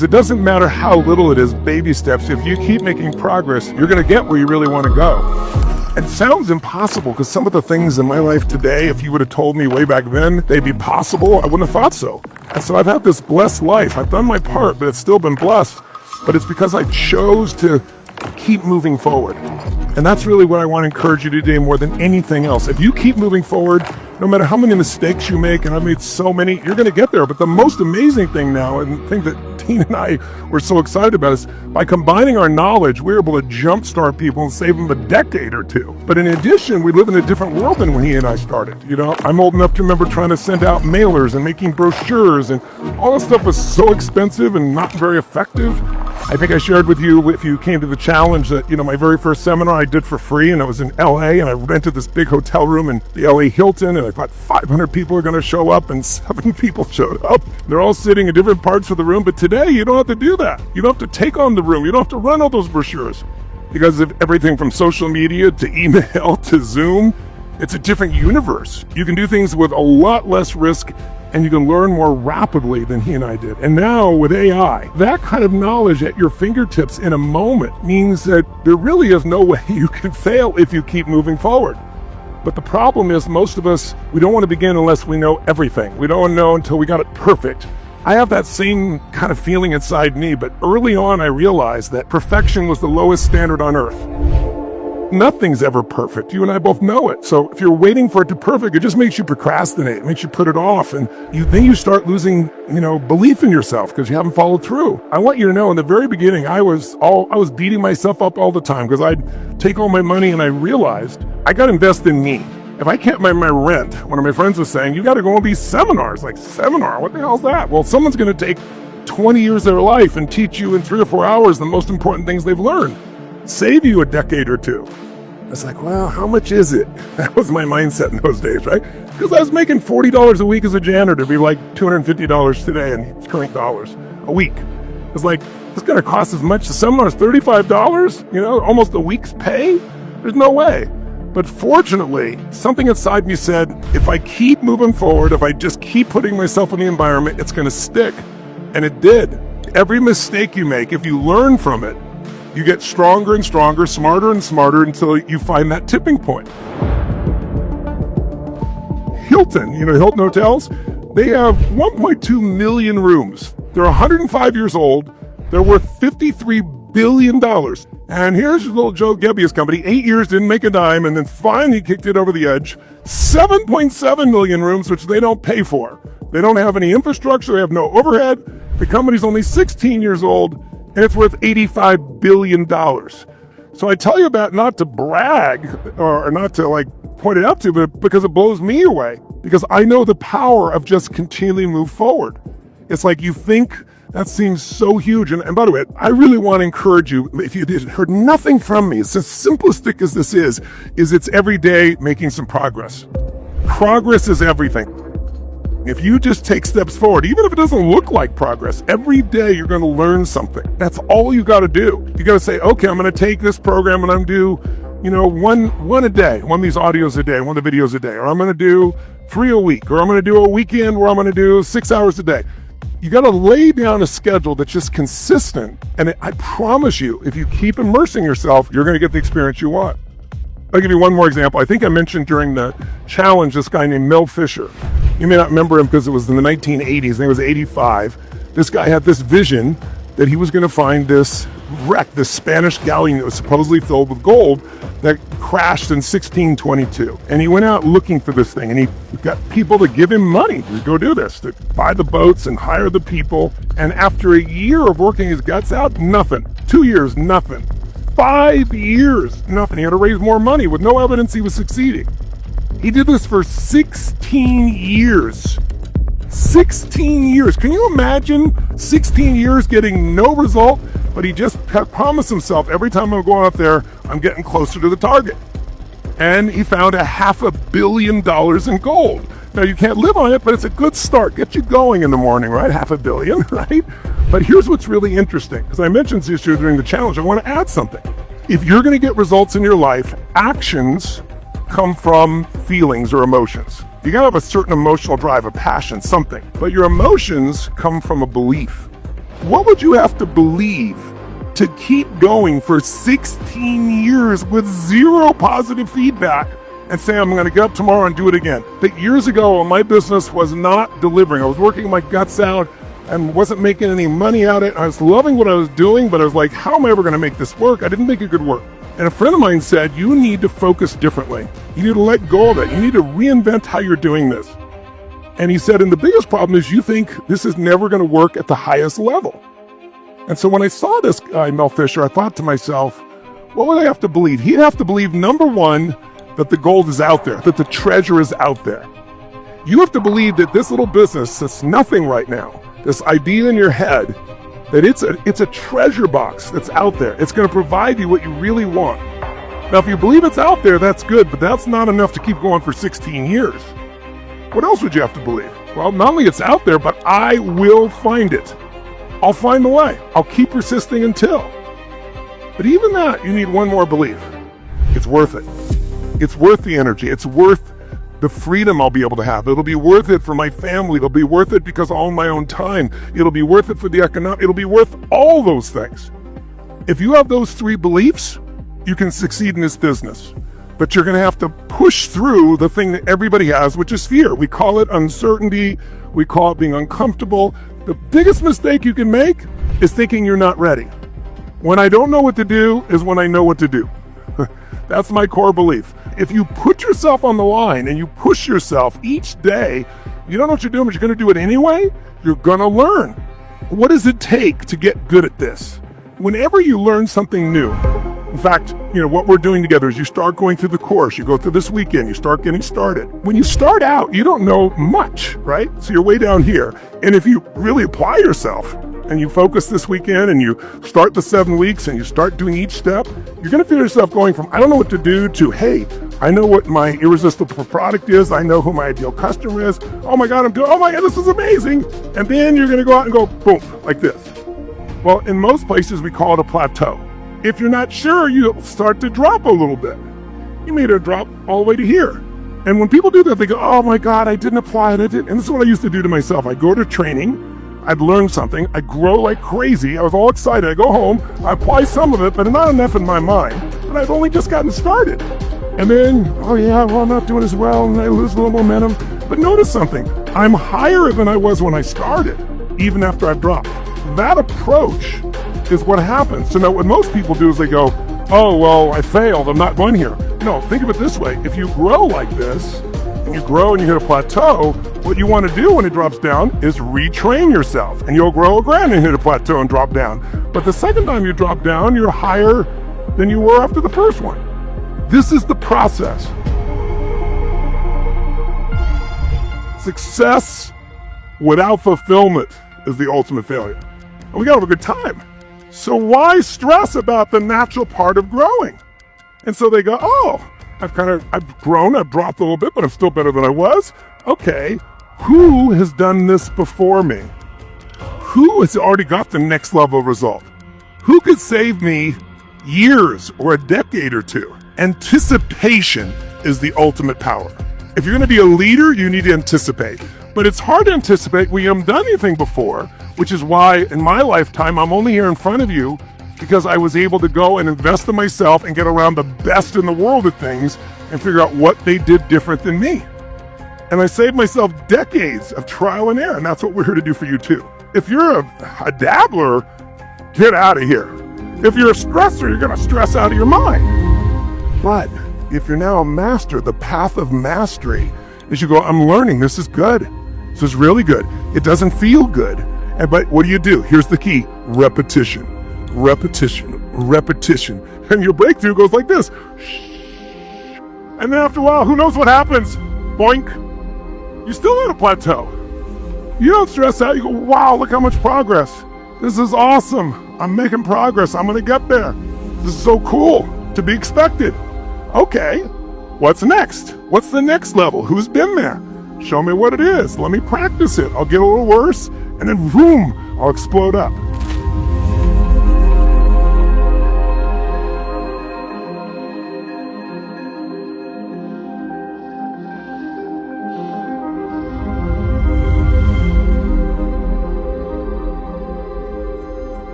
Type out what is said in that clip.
It doesn't matter how little it is, baby steps. If you keep making progress, you're going to get where you really want to go. It sounds impossible because some of the things in my life today, if you would have told me way back then they'd be possible, I wouldn't have thought so. And so I've had this blessed life. I've done my part, but it's still been blessed. But it's because I chose to keep moving forward. And that's really what I want to encourage you to do more than anything else. If you keep moving forward, no matter how many mistakes you make, and I've made so many, you're going to get there. But the most amazing thing now, and the thing that Tina and I were so excited about, is by combining our knowledge, we're able to jumpstart people and save them a decade or two. But in addition, we live in a different world than when he and I started. You know, I'm old enough to remember trying to send out mailers and making brochures, and all this stuff was so expensive and not very effective. I think I shared with you, if you came to the challenge, that, you know, my very first seminar I did for free, and it was in LA, and I rented this big hotel room in the LA Hilton, and I thought 500 people are going to show up, and 7 people showed up. They're all sitting in different parts of the room, but today you don't have to do that. You don't have to take on the room. You don't have to run all those brochures, because of everything from social media to email to Zoom, it's a different universe. You can do things with a lot less risk, and you can learn more rapidly than he and I did. And now with AI, that kind of knowledge at your fingertips in a moment means that there really is no way you can fail if you keep moving forward. But the problem is, most of us, we don't want to begin unless we know everything. We don't want to know until we got it perfect. I have that same kind of feeling inside me, but early on I realized that perfection was the lowest standard on earth. Nothing's ever perfect. You and I both know it. So if you're waiting for it to perfect, it just makes you procrastinate. It makes you put it off. And then you start losing, belief in yourself because you haven't followed through. I want you to know, in the very beginning, I was beating myself up all the time because I'd take all my money, and I realized I got to invest in me. If I can't pay my rent, one of my friends was saying, you got to go on these seminars. Like, seminar? What the hell's that? Well, someone's going to take 20 years of their life and teach you in 3 or 4 hours the most important things they've learned. Save you a decade or two. It's like, well, how much is it? That was my mindset in those days, right? Because I was making $40 a week as a janitor. It'd be like $250 today in current dollars a week. It's like, it's going to cost as much. The seminar is $35, almost a week's pay? There's no way. But fortunately, something inside me said, if I keep moving forward, if I just keep putting myself in the environment, it's going to stick. And it did. Every mistake you make, if you learn from it, you get stronger and stronger, smarter and smarter, until you find that tipping point. Hilton, Hilton Hotels, they have 1.2 million rooms. They're 105 years old. They're worth $53 billion. And here's little Joe Gebbia's company. 8 years, didn't make a dime, and then finally kicked it over the edge. 7.7 million rooms, which they don't pay for. They don't have any infrastructure. They have no overhead. The company's only 16 years old, and it's worth $85 billion. So I tell you about, not to brag or not to point it out to you, but because it blows me away. Because I know the power of just continually move forward. It's like you think that seems so huge. And by the way, I really want to encourage you, if you heard nothing from me, it's as simplistic as this is it's every day making some progress. Progress is everything. If you just take steps forward, even if it doesn't look like progress, every day you're going to learn something. That's all you got to do. You got to say, okay, I'm going to take this program and I'm going to do, one a day, one of these audios a day, one of the videos a day, or I'm going to do 3 a week, or I'm going to do a weekend where I'm going to do 6 hours a day. You got to lay down a schedule that's just consistent. And I promise you, if you keep immersing yourself, you're going to get the experience you want. I'll give you one more example. I think I mentioned during the challenge this guy named Mel Fisher. You may not remember him because it was in the 1980s, and he was 85. This guy had this vision that he was going to find this wreck, this Spanish galleon that was supposedly filled with gold that crashed in 1622. And he went out looking for this thing, and he got people to give him money to go do this, to buy the boats and hire the people. And after a year of working his guts out, nothing. 2 years, nothing. 5 years, nothing. He had to raise more money with no evidence he was succeeding. He did this for 16 years. 16 years. Can you imagine 16 years getting no result? But he just promised himself, every time I'm going up there, I'm getting closer to the target. And he found $500 million in gold. Now, you can't live on it, but it's a good start. Get you going in the morning, right? $500 million, right? But here's what's really interesting. As I mentioned this issue during the challenge, I want to add something. If you're going to get results in your life, actions come from feelings or emotions. You got to have a certain emotional drive, a passion, something. But your emotions come from a belief. What would you have to believe to keep going for 16 years with zero positive feedback and say, I'm going to get up tomorrow and do it again? That years ago, my business was not delivering. I was working my guts out and wasn't making any money out of it. I was loving what I was doing, but I was like, how am I ever going to make this work? I didn't make it good work. And a friend of mine said, you need to focus differently. You need to let go of it. You need to reinvent how you're doing this. And he said, and the biggest problem is you think this is never going to work at the highest level. And so when I saw this guy, Mel Fisher, I thought to myself, what would I have to believe? He'd have to believe, number one, that the gold is out there, that the treasure is out there. You have to believe that this little business that's nothing right now, this idea in your head, that it's a treasure box that's out there. It's going to provide you what you really want. Now, if you believe it's out there, that's good, but that's not enough to keep going for 16 years. What else would you have to believe? Well, not only it's out there, but I will find it. I'll find the way. I'll keep persisting until. But even that, you need one more belief. It's worth it. It's worth the energy. It's worth the freedom I'll be able to have. It'll be worth it for my family. It'll be worth it because I'll own my own time. It'll be worth it for the economic. It'll be worth all those things. If you have those three beliefs, you can succeed in this business. But you're going to have to push through the thing that everybody has, which is fear. We call it uncertainty. We call it being uncomfortable. The biggest mistake you can make is thinking you're not ready. When I don't know what to do is when I know what to do. That's my core belief. If you put yourself on the line and you push yourself each day, you don't know what you're doing, but you're going to do it anyway, you're going to learn. What does it take to get good at this? Whenever you learn something new, in fact, what we're doing together is you start going through the course, you go through this weekend, you start getting started. When you start out, you don't know much, right? So you're way down here. And if you really apply yourself and you focus this weekend and you start the 7 weeks and you start doing each step, you're going to feel yourself going from, I don't know what to do, to, hey, I know what my irresistible product is. I know who my ideal customer is. Oh my God, this is amazing. And then you're going to go out and go, boom, like this. Well, in most places, we call it a plateau. If you're not sure, you'll start to drop a little bit. You made a drop all the way to here. And when people do that, they go, oh my God, I didn't apply it. And this is what I used to do to myself. I go to training, I'd learn something, I grow like crazy. I was all excited. I go home, I apply some of it, but not enough in my mind. But I've only just gotten started. And then, I'm not doing as well, and I lose a little momentum. But notice something, I'm higher than I was when I started, even after I've dropped. That approach is what happens. So now what most people do is they go, oh, well, I failed, I'm not going here. No, think of it this way. If you grow like this, and you grow and you hit a plateau, what you want to do when it drops down is retrain yourself. And you'll grow again and hit a plateau and drop down. But the second time you drop down, you're higher than you were after the first one. This is the process. Success without fulfillment is the ultimate failure. And we got to have a good time. So why stress about the natural part of growing? And so they go, oh, I've grown, I've dropped a little bit, but I'm still better than I was. Okay, who has done this before me? Who has already got the next level result? Who could save me years or a decade or two? Anticipation is the ultimate power. If you're going to be a leader, you need to anticipate. But it's hard to anticipate when you haven't done anything before, which is why in my lifetime, I'm only here in front of you because I was able to go and invest in myself and get around the best in the world at things and figure out what they did different than me. And I saved myself decades of trial and error, and that's what we're here to do for you too. If you're a dabbler, get out of here. If you're a stressor, you're going to stress out of your mind. But if you're now a master, the path of mastery is you go, I'm learning, this is good. This is really good. It doesn't feel good. But what do? Here's the key, repetition. Repetition, repetition. And your breakthrough goes like this. And then after a while, who knows what happens? Boink. You're still at a plateau. You don't stress out. You go, wow, look how much progress. This is awesome. I'm making progress. I'm going to get there. This is so cool. To be expected. Okay, what's next? What's the next level? Who's been there? Show me what it is. Let me practice it. I'll get a little worse, and then boom, I'll explode up.